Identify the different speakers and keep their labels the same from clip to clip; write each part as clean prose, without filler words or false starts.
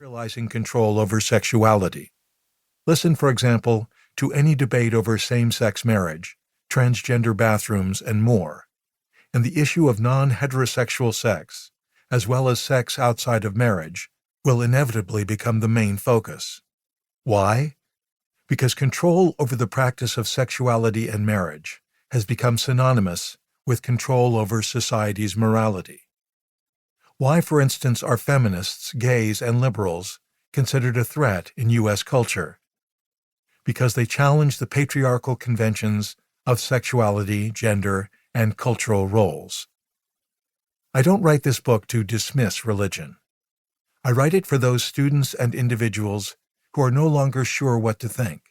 Speaker 1: realizing control over sexuality. Listen, for example, to any debate over same-sex marriage, transgender bathrooms, and more, and the issue of non-heterosexual sex, as well as sex outside of marriage, will inevitably become the main focus. Why? Because control over the practice of sexuality and marriage has become synonymous with control over society's morality. Why, for instance, are feminists, gays, and liberals considered a threat in U.S. culture? Because they challenge the patriarchal conventions of sexuality, gender, and cultural roles. I don't write this book to dismiss religion. I write it for those students and individuals who are no longer sure what to think.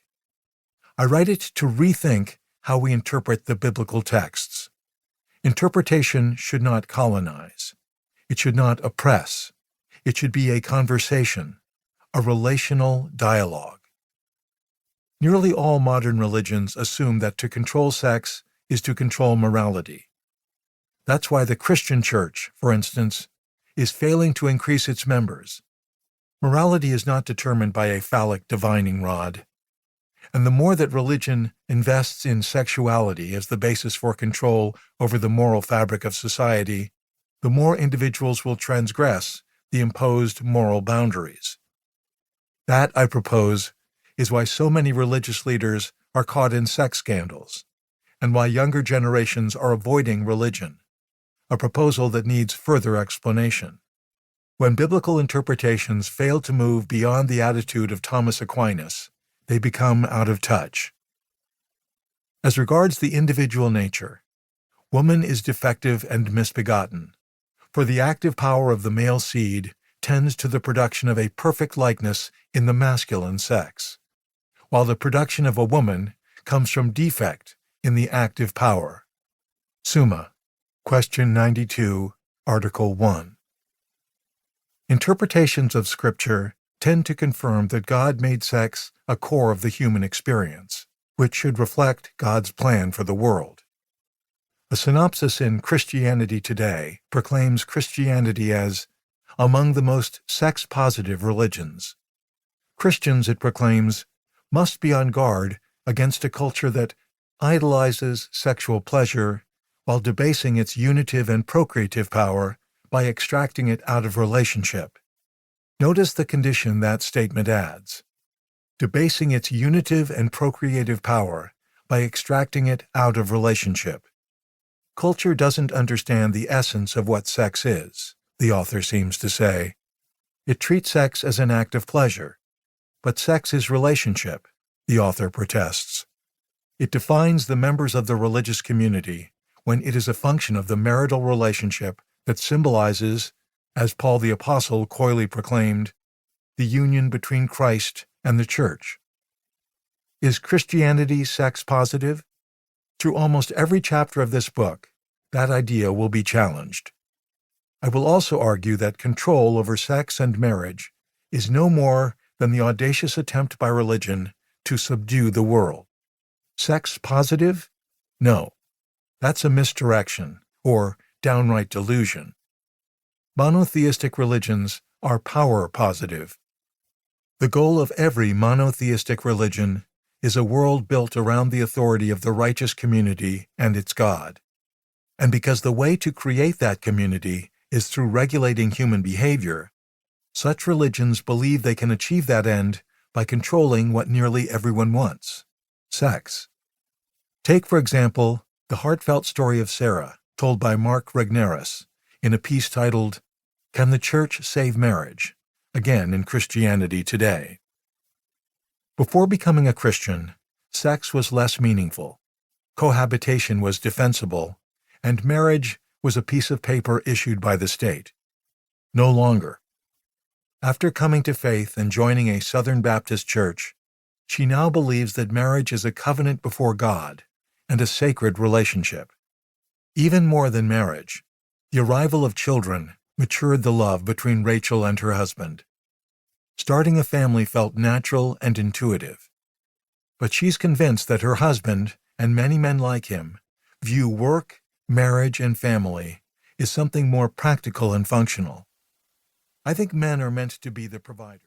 Speaker 1: I write it to rethink how we interpret the biblical texts. Interpretation should not colonize. It should not oppress. It should be a conversation, a relational dialogue. Nearly all modern religions assume that to control sex is to control morality. That's why the Christian church, for instance, is failing to increase its members. Morality is not determined by a phallic divining rod. And the more that religion invests in sexuality as the basis for control over the moral fabric of society, the more individuals will transgress the imposed moral boundaries. That, I propose, is why so many religious leaders are caught in sex scandals, and why younger generations are avoiding religion, a proposal that needs further explanation. When biblical interpretations fail to move beyond the attitude of Thomas Aquinas, they become out of touch. As regards the individual nature, woman is defective and misbegotten, for the active power of the male seed tends to the production of a perfect likeness in the masculine sex, while the production of a woman comes from defect in the active power. Summa, question 92, Article 1. Interpretations of Scripture tend to confirm that God made sex a core of the human experience, which should reflect God's plan for the world. A synopsis in Christianity Today proclaims Christianity as among the most sex-positive religions. Christians, it proclaims, must be on guard against a culture that idolizes sexual pleasure while debasing its unitive and procreative power by extracting it out of relationship. Notice the condition that statement adds: debasing its unitive and procreative power by extracting it out of relationship. Culture doesn't understand the essence of what sex is, the author seems to say. It treats sex as an act of pleasure. But sex is relationship, the author protests. It defines the members of the religious community when it is a function of the marital relationship that symbolizes, as Paul the Apostle coyly proclaimed, the union between Christ and the Church. Is Christianity sex-positive? Through almost every chapter of this book, that idea will be challenged. I will also argue that control over sex and marriage is no more than the audacious attempt by religion to subdue the world. Sex-positive? No. That's a misdirection, or downright delusion. Monotheistic religions are power-positive. The goal of every monotheistic religion is a world built around the authority of the righteous community and its God. And because the way to create that community is through regulating human behavior, such religions believe they can achieve that end by controlling what nearly everyone wants: sex. Take, for example, the heartfelt story of Sarah, told by Mark Regnerus, in a piece titled, Can the Church Save Marriage? Again in Christianity Today. Before becoming a Christian, sex was less meaningful, cohabitation was defensible, and marriage was a piece of paper issued by the state. No longer. After coming to faith and joining a Southern Baptist church, she now believes that marriage is a covenant before God and a sacred relationship. Even more than marriage, the arrival of children matured the love between Rachel and her husband. Starting a family felt natural and intuitive. But she's convinced that her husband, and many men like him, view work, marriage, and family as something more practical and functional. I think men are meant to be the providers.